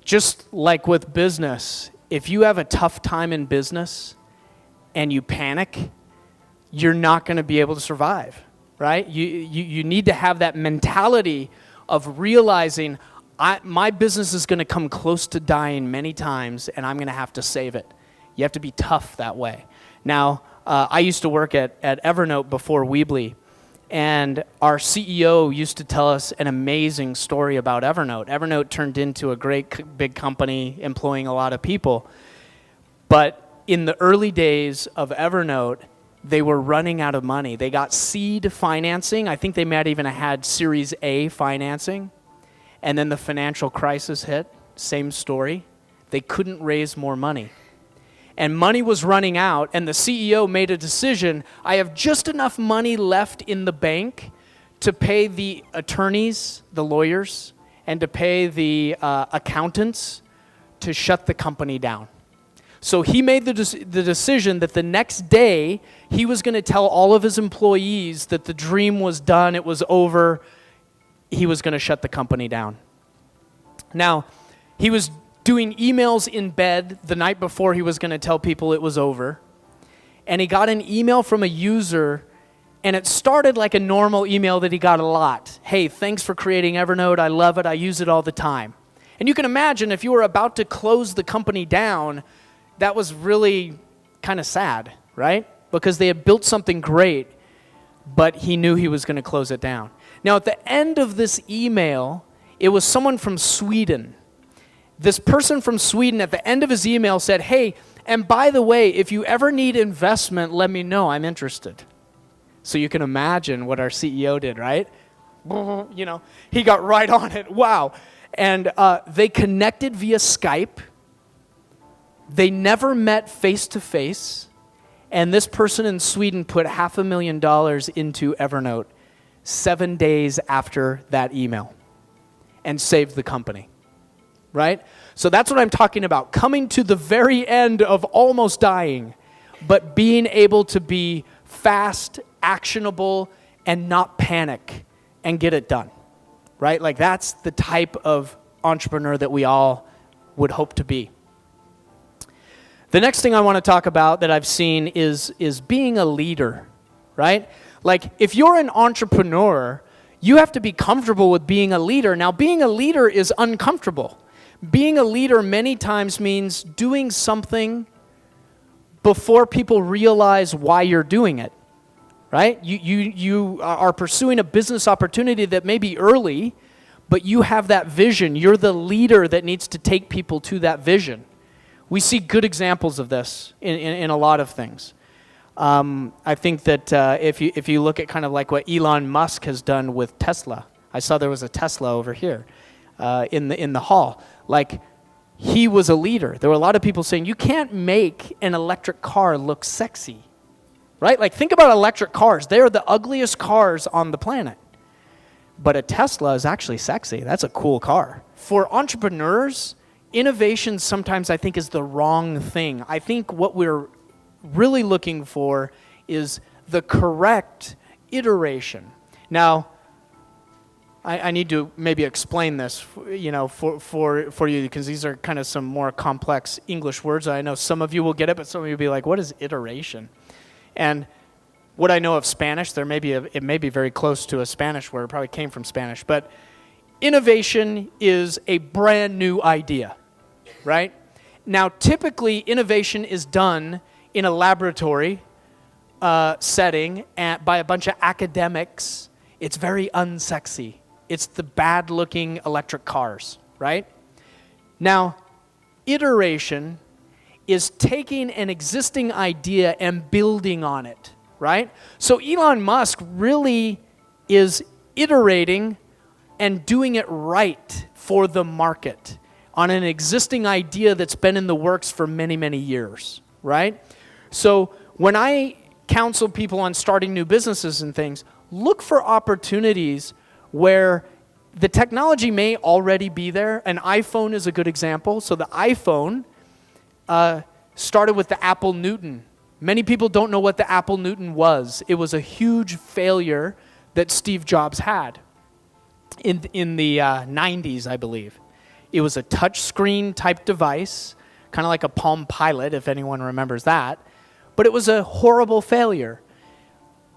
Just like with business, if you have a tough time in business and you panic, you're not going to be able to survive, right? You need to have that mentality of realizing my business is going to come close to dying many times and I'm going to have to save it. You have to be tough that way. Now, I used to work at Evernote before Weebly, and our CEO used to tell us an amazing story about Evernote. Evernote turned into a great big company employing a lot of people. But in the early days of Evernote, they were running out of money. They got seed financing. I think they might even have had Series A financing. And then the financial crisis hit. Same story. They couldn't raise more money. And money was running out, and the CEO made a decision. I have just enough money left in the bank to pay the attorneys, the lawyers, and to pay the accountants to shut the company down. So he made the decision that the next day, he was going to tell all of his employees that the dream was done, it was over. He was going to shut the company down. Now, he was doing emails in bed the night before he was going to tell people it was over. And he got an email from a user, and it started like a normal email that he got a lot. Hey, thanks for creating Evernote. I love it. I use it all the time. And you can imagine if you were about to close the company down, that was really kind of sad, right? Because they had built something great, but he knew he was going to close it down. Now, at the end of this email, it was someone from Sweden. This person from Sweden at the end of his email said, hey, and by the way, if you ever need investment, let me know. I'm interested. So you can imagine what our CEO did, right? You know, he got right on it. Wow. And they connected via Skype. They never met face-to-face. And this person in Sweden put $500,000 into Evernote 7 days after that email and saved the company. Right? So that's what I'm talking about. Coming to the very end of almost dying, but being able to be fast, actionable, and not panic and get it done. Right? Like that's the type of entrepreneur that we all would hope to be. The next thing I want to talk about that I've seen is being a leader. Right? Like if you're an entrepreneur, you have to be comfortable with being a leader. Now, being a leader is uncomfortable. Being a leader many times means doing something before people realize why you're doing it, right? You are pursuing a business opportunity that may be early, but you have that vision. You're the leader that needs to take people to that vision. We see good examples of this in a lot of things. I think that if you look at kind of like what Elon Musk has done with Tesla, I saw there was a Tesla over here in the hall. Like, he was a leader. There were a lot of people saying, you can't make an electric car look sexy, right? Like, think about electric cars. They are the ugliest cars on the planet. But a Tesla is actually sexy. That's a cool car. For entrepreneurs, innovation sometimes I think is the wrong thing. I think what we're really looking for is the correct iteration. Now, I need to maybe explain this, you know, for you, because these are kind of some more complex English words. I know some of you will get it, but some of you will be like, what is iteration? And what I know of Spanish, it may be very close to a Spanish word. It probably came from Spanish. But innovation is a brand new idea, right? Now, typically, innovation is done in a laboratory setting by a bunch of academics. It's very unsexy. It's the bad-looking electric cars, right? Now, iteration is taking an existing idea and building on it, right? So Elon Musk really is iterating and doing it right for the market on an existing idea that's been in the works for many, many years, right? So when I counsel people on starting new businesses and things, look for opportunities where the technology may already be there. An iPhone is a good example. So the iPhone started with the Apple Newton. Many people don't know what the Apple Newton was. It was a huge failure that Steve Jobs had in the 90s, I believe. It was a touch screen type device, kind of like a Palm Pilot, if anyone remembers that. But it was a horrible failure.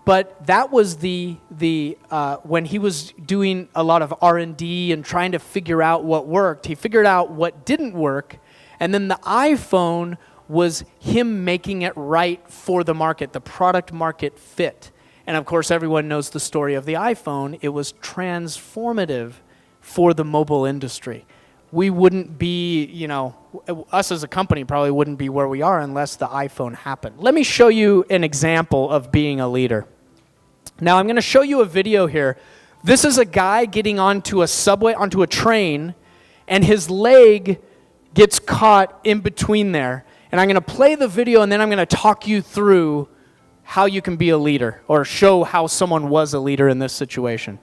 But that was when he was doing a lot of R&D and trying to figure out what worked. He figured out what didn't work, and then the iPhone was him making it right for the market, the product market fit. And of course, everyone knows the story of the iPhone. It was transformative for the mobile industry. We wouldn't be, us as a company probably wouldn't be where we are unless the iPhone happened. Let me show you an example of being a leader. Now, I'm going to show you a video here. This is a guy getting onto a subway, onto a train, and his leg gets caught in between there. And I'm going to play the video, and then I'm going to talk you through how you can be a leader, or show how someone was a leader in this situation.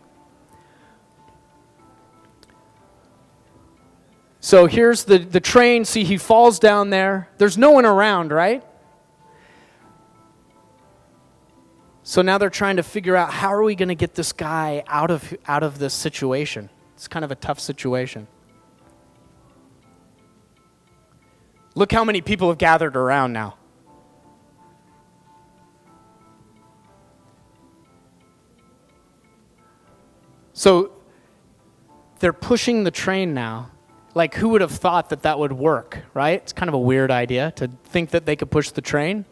So here's the train. See, he falls down there. There's no one around, right? So now they're trying to figure out, how are we going to get this guy out of this situation? It's kind of a tough situation. Look how many people have gathered around now. So they're pushing the train now. Like, who would have thought that would work, right? It's kind of a weird idea to think that they could push the train.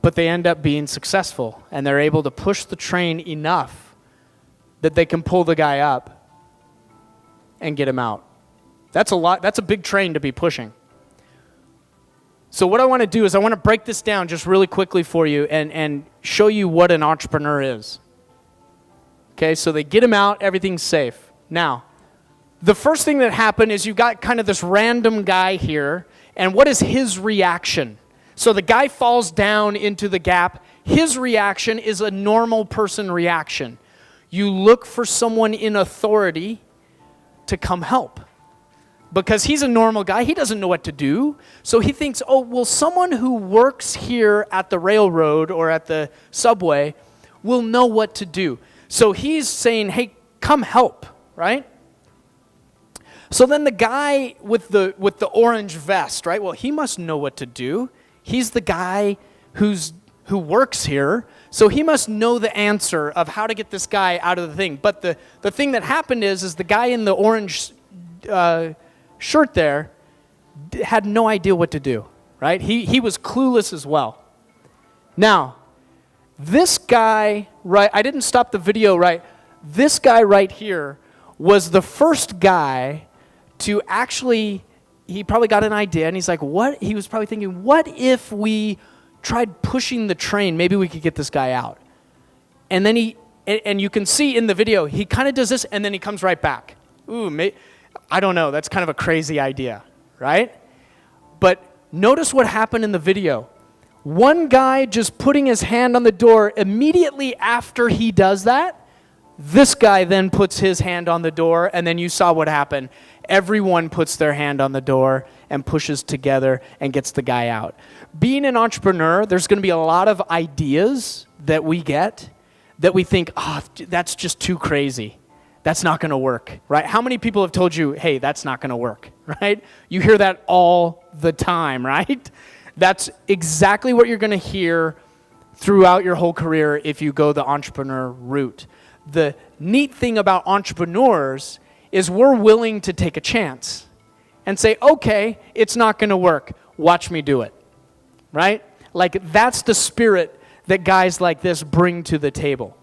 But they end up being successful, and they're able to push the train enough that they can pull the guy up and get him out. That's a lot. That's a big train to be pushing. So what I want to do is I want to break this down just really quickly for you and show you what an entrepreneur is. Okay, so they get him out, everything's safe. Now, the first thing that happened is you've got kind of this random guy here, and what is his reaction? So the guy falls down into the gap. His reaction is a normal person reaction. You look for someone in authority to come help. Because he's a normal guy, he doesn't know what to do. So he thinks, oh, well, someone who works here at the railroad or at the subway will know what to do. So he's saying, hey, come help, right? So then the guy with the orange vest, right? Well, he must know what to do. He's the guy who works here, so he must know the answer of how to get this guy out of the thing. But the thing that happened is the guy in the orange shirt there had no idea what to do, right? He was clueless as well. Now, this guy, right, I didn't stop the video, right? This guy right here was the first guy to actually, he probably got an idea, and he's like, what? He was probably thinking, what if we tried pushing the train? Maybe we could get this guy out. And then and you can see in the video, he kind of does this, and then he comes right back. Ooh, I don't know, that's kind of a crazy idea, right? But notice what happened in the video. One guy just putting his hand on the door, immediately after he does that, this guy then puts his hand on the door, and then you saw what happened. Everyone puts their hand on the door and pushes together and gets the guy out. Being an entrepreneur, there's going to be a lot of ideas that we get that we think, oh, that's just too crazy. That's not going to work, right? How many people have told you, hey, that's not going to work, right? You hear that all the time, right? That's exactly what you're going to hear throughout your whole career if you go the entrepreneur route. The neat thing about entrepreneurs is we're willing to take a chance and say, okay, it's not going to work. Watch me do it, right? Like, that's the spirit that guys like this bring to the table.